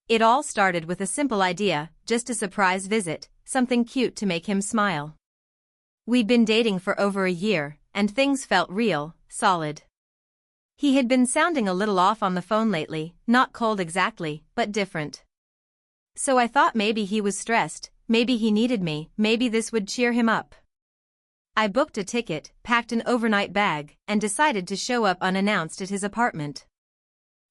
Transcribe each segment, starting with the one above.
It all started with a simple idea, just a surprise visit, something cute to make him smile. We'd been dating for over a year, and things felt real, solid. He had been sounding a little off on the phone lately, not cold exactly, but different. So I thought maybe he was stressed, maybe he needed me, maybe this would cheer him up. I booked a ticket, packed an overnight bag, and decided to show up unannounced at his apartment.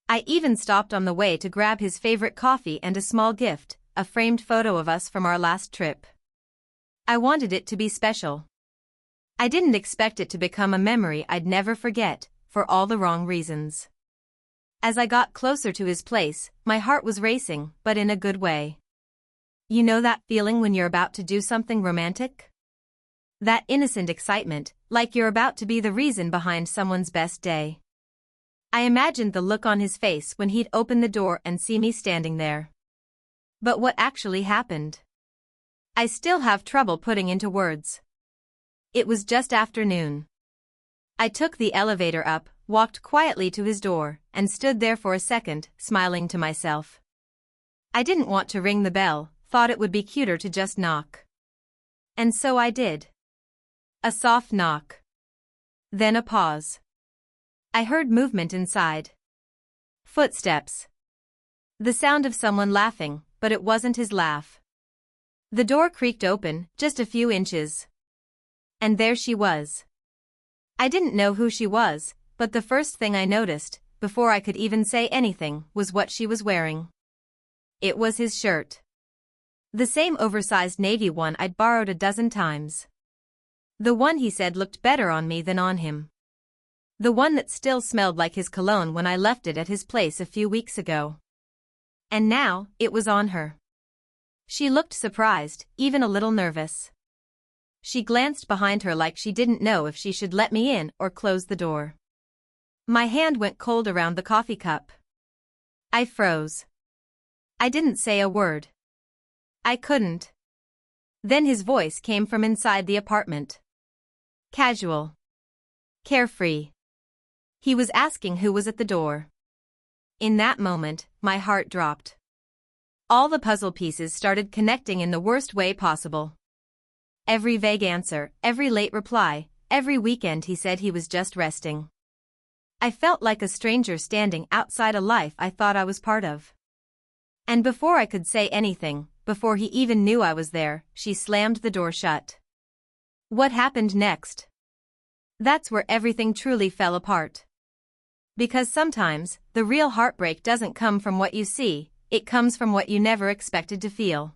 I even stopped on the way to grab his favorite coffee and a small gift, a framed photo of us from our last trip. I wanted it to be special. I didn't expect it to become a memory I'd never forget, for all the wrong reasons. As I got closer to his place, my heart was racing, but in a good way. You know that feeling when you're about to do something romantic? That innocent excitement, like you're about to be the reason behind someone's best day. I imagined the look on his face when he'd open the door and see me standing there. But what actually happened? I still have trouble putting into words. It was just afternoon. I took the elevator up, walked quietly to his door, and stood there for a second, smiling to myself. I didn't want to ring the bell, thought it would be cuter to just knock. And so I did. A soft knock. Then a pause. I heard movement inside. Footsteps. The sound of someone laughing, but it wasn't his laugh. The door creaked open, just a few inches. And there she was. I didn't know who she was, but the first thing I noticed, before I could even say anything, was what she was wearing. It was his shirt. The same oversized navy one I'd borrowed a dozen times. The one he said looked better on me than on him. The one that still smelled like his cologne when I left it at his place a few weeks ago. And now, it was on her. She looked surprised, even a little nervous. She glanced behind her like she didn't know if she should let me in or close the door. My hand went cold around the coffee cup. I froze. I didn't say a word. I couldn't. Then his voice came from inside the apartment. Casual. Carefree. He was asking who was at the door. In that moment, my heart dropped. All the puzzle pieces started connecting in the worst way possible. Every vague answer, every late reply, every weekend he said he was just resting. I felt like a stranger standing outside a life I thought I was part of. And before I could say anything, before he even knew I was there, she slammed the door shut. What happened next? That's where everything truly fell apart. Because sometimes, the real heartbreak doesn't come from what you see, it comes from what you never expected to feel.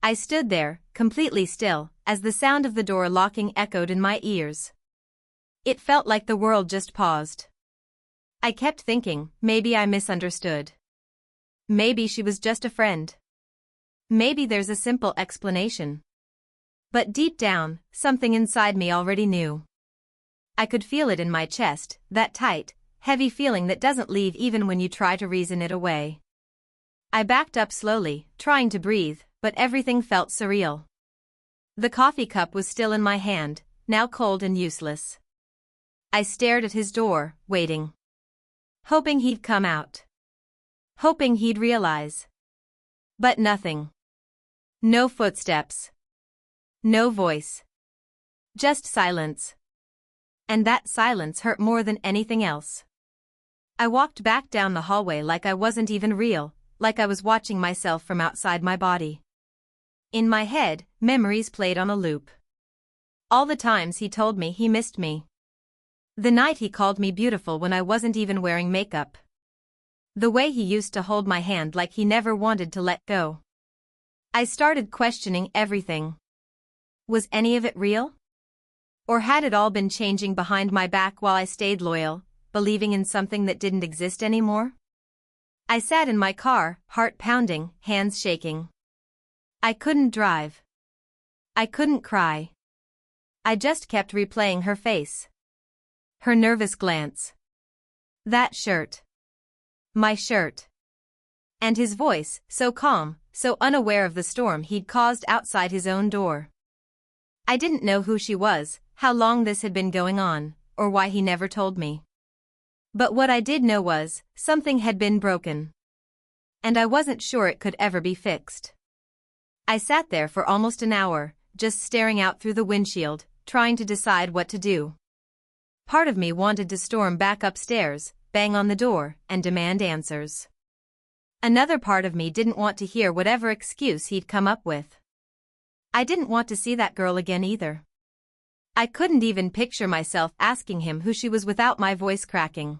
I stood there, completely still, as the sound of the door locking echoed in my ears. It felt like the world just paused. I kept thinking, maybe I misunderstood. Maybe she was just a friend. Maybe there's a simple explanation. But deep down, something inside me already knew. I could feel it in my chest, that tight, heavy feeling that doesn't leave even when you try to reason it away. I backed up slowly, trying to breathe, but everything felt surreal. The coffee cup was still in my hand, now cold and useless. I stared at his door, waiting. Hoping he'd come out. Hoping he'd realize. But nothing. No footsteps. No voice. Just silence. And that silence hurt more than anything else. I walked back down the hallway like I wasn't even real, like I was watching myself from outside my body. In my head, memories played on a loop. All the times he told me he missed me. The night he called me beautiful when I wasn't even wearing makeup. The way he used to hold my hand like he never wanted to let go. I started questioning everything. Was any of it real? Or had it all been changing behind my back while I stayed loyal, believing in something that didn't exist anymore? I sat in my car, heart pounding, hands shaking. I couldn't drive. I couldn't cry. I just kept replaying her face. Her nervous glance. That shirt. My shirt. And his voice, so calm, so unaware of the storm he'd caused outside his own door. I didn't know who she was, how long this had been going on, or why he never told me. But what I did know was, something had been broken. And I wasn't sure it could ever be fixed. I sat there for almost an hour, just staring out through the windshield, trying to decide what to do. Part of me wanted to storm back upstairs, bang on the door, and demand answers. Another part of me didn't want to hear whatever excuse he'd come up with. I didn't want to see that girl again either. I couldn't even picture myself asking him who she was without my voice cracking.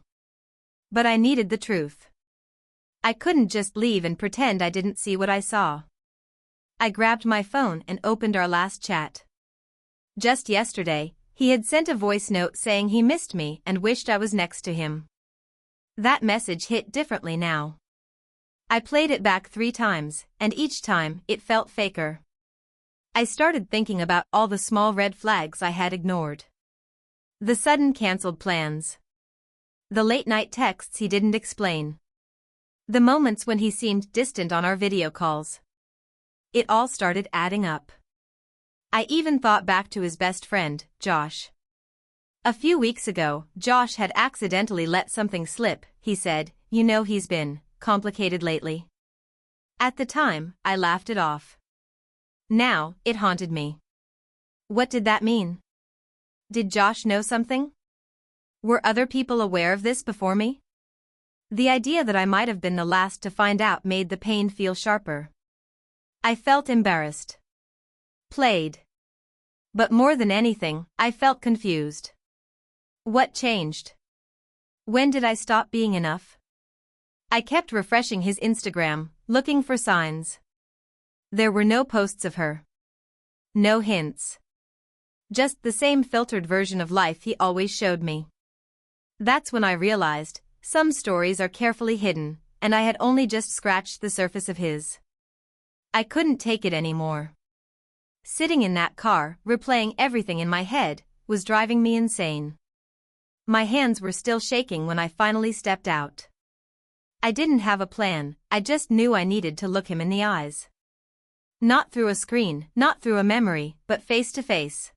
But I needed the truth. I couldn't just leave and pretend I didn't see what I saw. I grabbed my phone and opened our last chat. Just yesterday, he had sent a voice note saying he missed me and wished I was next to him. That message hit differently now. I played it back 3 times, and each time, it felt faker. I started thinking about all the small red flags I had ignored. The sudden cancelled plans. The late-night texts he didn't explain. The moments when he seemed distant on our video calls. It all started adding up. I even thought back to his best friend, Josh. A few weeks ago, Josh had accidentally let something slip. He said, "You know, he's been complicated lately." At the time, I laughed it off. Now, it haunted me. What did that mean? Did Josh know something? Were other people aware of this before me? The idea that I might have been the last to find out made the pain feel sharper. I felt embarrassed. Played. But more than anything, I felt confused. What changed? When did I stop being enough? I kept refreshing his Instagram, looking for signs. There were no posts of her. No hints. Just the same filtered version of life he always showed me. That's when I realized, some stories are carefully hidden, and I had only just scratched the surface of his. I couldn't take it anymore. Sitting in that car, replaying everything in my head, was driving me insane. My hands were still shaking when I finally stepped out. I didn't have a plan, I just knew I needed to look him in the eyes. Not through a screen, not through a memory, but face to face.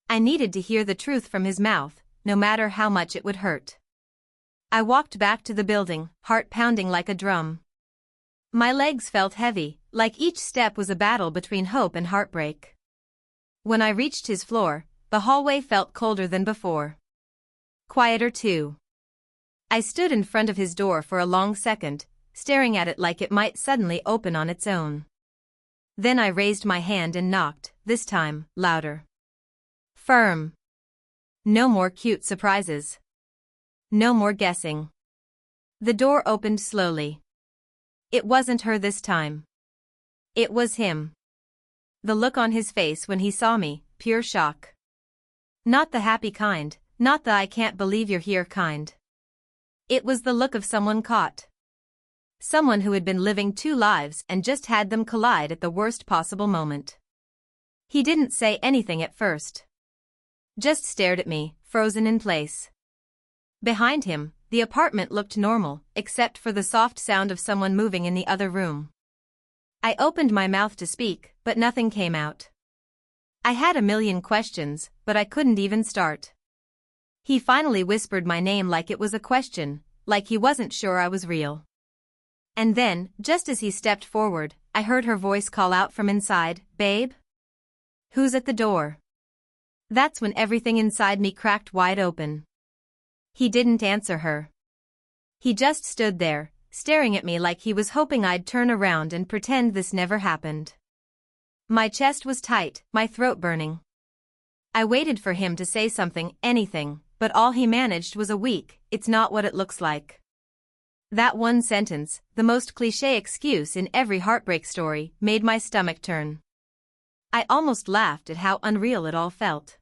I needed to hear the truth from his mouth, no matter how much it would hurt. I walked back to the building, heart pounding like a drum. My legs felt heavy, like each step was a battle between hope and heartbreak. When I reached his floor, the hallway felt colder than before. Quieter too. I stood in front of his door for a long second, staring at it like it might suddenly open on its own. Then I raised my hand and knocked, this time, louder. Firm. No more cute surprises. No more guessing. The door opened slowly. It wasn't her this time. It was him. The look on his face when he saw me, pure shock. Not the happy kind, not the "I can't believe you're here" kind. It was the look of someone caught. Someone who had been living 2 lives and just had them collide at the worst possible moment. He didn't say anything at first. Just stared at me, frozen in place. Behind him, the apartment looked normal, except for the soft sound of someone moving in the other room. I opened my mouth to speak, but nothing came out. I had a million questions, but I couldn't even start. He finally whispered my name like it was a question, like he wasn't sure I was real. And then, just as he stepped forward, I heard her voice call out from inside, "Babe? Who's at the door?" That's when everything inside me cracked wide open. He didn't answer her. He just stood there, staring at me like he was hoping I'd turn around and pretend this never happened. My chest was tight, my throat burning. I waited for him to say something, anything, but all he managed was a weak, "It's not what it looks like." That one sentence, the most cliché excuse in every heartbreak story, made my stomach turn. I almost laughed at how unreal it all felt.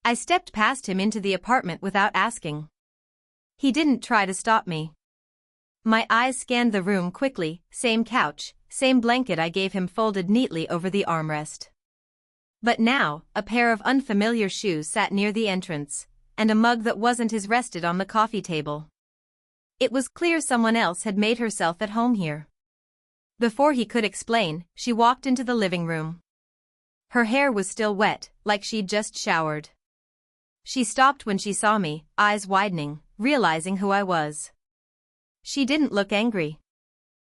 I stepped past him into the apartment without asking. He didn't try to stop me. My eyes scanned the room quickly, same couch, same blanket I gave him folded neatly over the armrest. But now, a pair of unfamiliar shoes sat near the entrance, and a mug that wasn't his rested on the coffee table. It was clear someone else had made herself at home here. Before he could explain, she walked into the living room. Her hair was still wet, like she'd just showered. She stopped when she saw me, eyes widening, realizing who I was. She didn't look angry.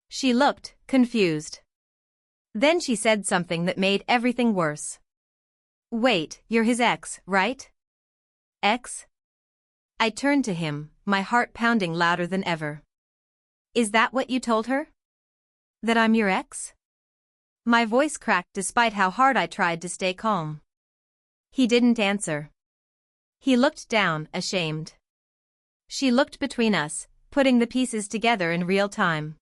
She looked confused. Then she said something that made everything worse. Wait, you're his ex, right? Ex? I turned to him, my heart pounding louder than ever. Is that what you told her? That I'm your ex? My voice cracked despite how hard I tried to stay calm. He didn't answer. He looked down, ashamed. She looked between us, putting the pieces together in real time.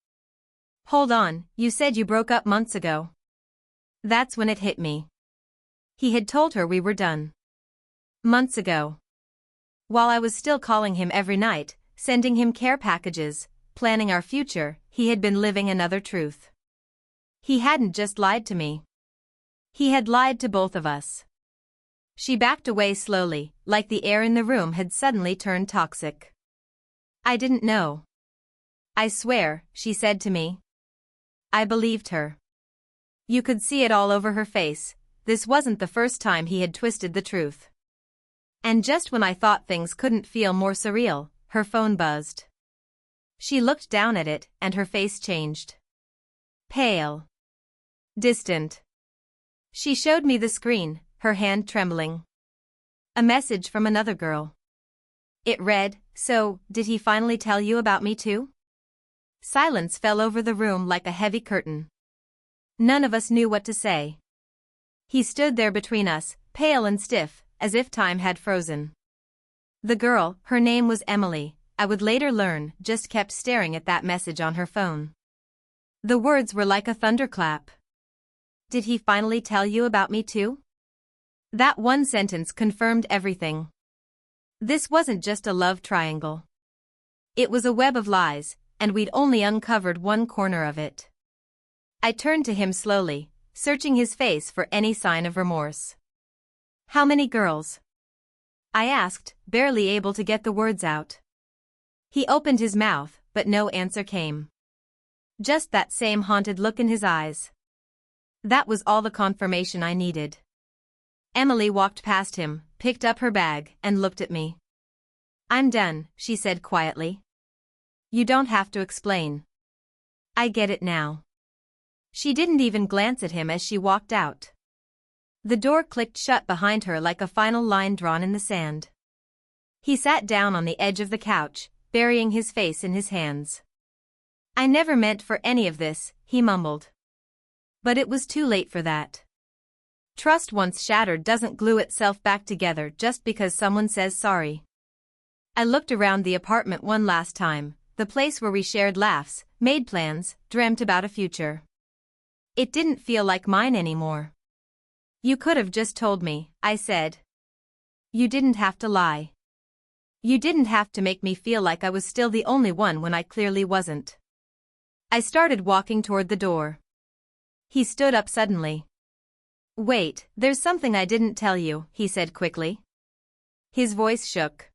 Hold on, you said you broke up months ago. That's when it hit me. He had told her we were done. Months ago. While I was still calling him every night, sending him care packages, planning our future, he had been living another truth. He hadn't just lied to me. He had lied to both of us. She backed away slowly, like the air in the room had suddenly turned toxic. I didn't know. I swear, she said to me. I believed her. You could see it all over her face. This wasn't the first time he had twisted the truth. And just when I thought things couldn't feel more surreal, her phone buzzed. She looked down at it, and her face changed. Pale. Distant. She showed me the screen, her hand trembling. A message from another girl. It read, "So, did he finally tell you about me too?" Silence fell over the room like a heavy curtain. None of us knew what to say. He stood there between us, pale and stiff, as if time had frozen. The girl, her name was Emily, I would later learn, just kept staring at that message on her phone. The words were like a thunderclap. Did he finally tell you about me too? That one sentence confirmed everything. This wasn't just a love triangle. It was a web of lies, and we'd only uncovered one corner of it. I turned to him slowly, searching his face for any sign of remorse. How many girls? I asked, barely able to get the words out. He opened his mouth, but no answer came. Just that same haunted look in his eyes. That was all the confirmation I needed. Emily walked past him, picked up her bag, and looked at me. I'm done, she said quietly. You don't have to explain. I get it now. She didn't even glance at him as she walked out. The door clicked shut behind her like a final line drawn in the sand. He sat down on the edge of the couch, burying his face in his hands. I never meant for any of this, he mumbled. But it was too late for that. Trust once shattered doesn't glue itself back together just because someone says sorry. I looked around the apartment one last time, the place where we shared laughs, made plans, dreamt about a future. It didn't feel like mine anymore. You could have just told me, I said. You didn't have to lie. You didn't have to make me feel like I was still the only one when I clearly wasn't. I started walking toward the door. He stood up suddenly. Wait, there's something I didn't tell you, he said quickly. His voice shook.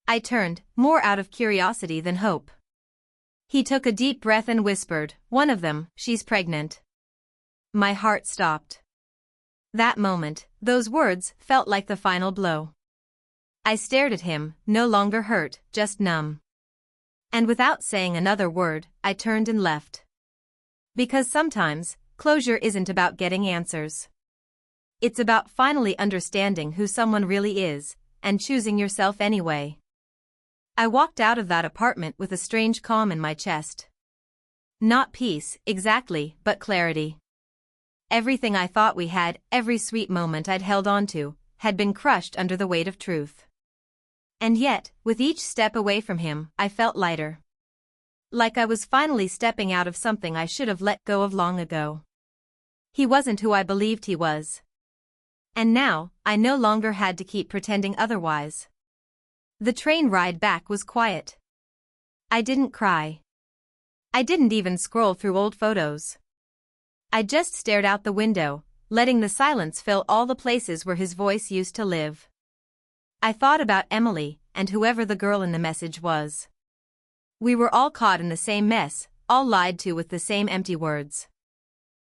I turned, more out of curiosity than hope. He took a deep breath and whispered, one of them, she's pregnant. My heart stopped. That moment, those words, felt like the final blow. I stared at him, no longer hurt, just numb. And without saying another word, I turned and left. Because sometimes, closure isn't about getting answers. It's about finally understanding who someone really is, and choosing yourself anyway. I walked out of that apartment with a strange calm in my chest. Not peace, exactly, but clarity. Everything I thought we had, every sweet moment I'd held on to, had been crushed under the weight of truth. And yet, with each step away from him, I felt lighter. Like I was finally stepping out of something I should have let go of long ago. He wasn't who I believed he was. And now, I no longer had to keep pretending otherwise. The train ride back was quiet. I didn't cry. I didn't even scroll through old photos. I just stared out the window, letting the silence fill all the places where his voice used to live. I thought about Emily, and whoever the girl in the message was. We were all caught in the same mess, all lied to with the same empty words.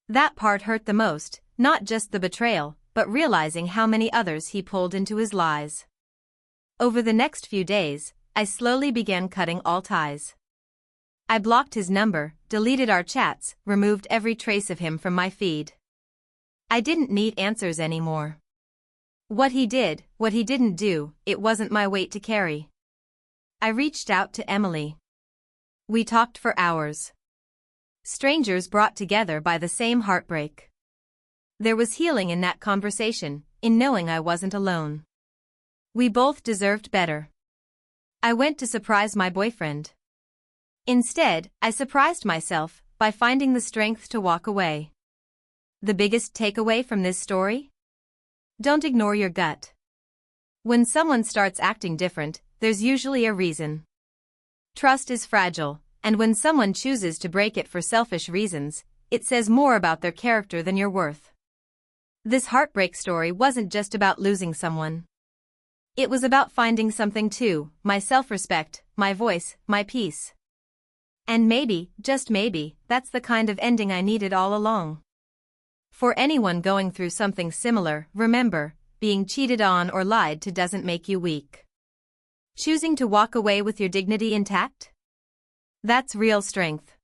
That part hurt the most, not just the betrayal, but realizing how many others he pulled into his lies. Over the next few days, I slowly began cutting all ties. I blocked his number, deleted our chats, removed every trace of him from my feed. I didn't need answers anymore. What he did, what he didn't do, it wasn't my weight to carry. I reached out to Emily. We talked for hours. Strangers brought together by the same heartbreak. There was healing in that conversation, in knowing I wasn't alone. We both deserved better. I went to surprise my boyfriend. Instead, I surprised myself by finding the strength to walk away. The biggest takeaway from this story? Don't ignore your gut. When someone starts acting different, there's usually a reason. Trust is fragile, and when someone chooses to break it for selfish reasons, it says more about their character than your worth. This heartbreak story wasn't just about losing someone. It was about finding something too, my self-respect, my voice, my peace. And maybe, just maybe, that's the kind of ending I needed all along. For anyone going through something similar, remember, being cheated on or lied to doesn't make you weak. Choosing to walk away with your dignity intact? That's real strength.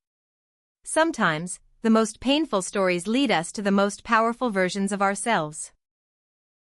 Sometimes, the most painful stories lead us to the most powerful versions of ourselves.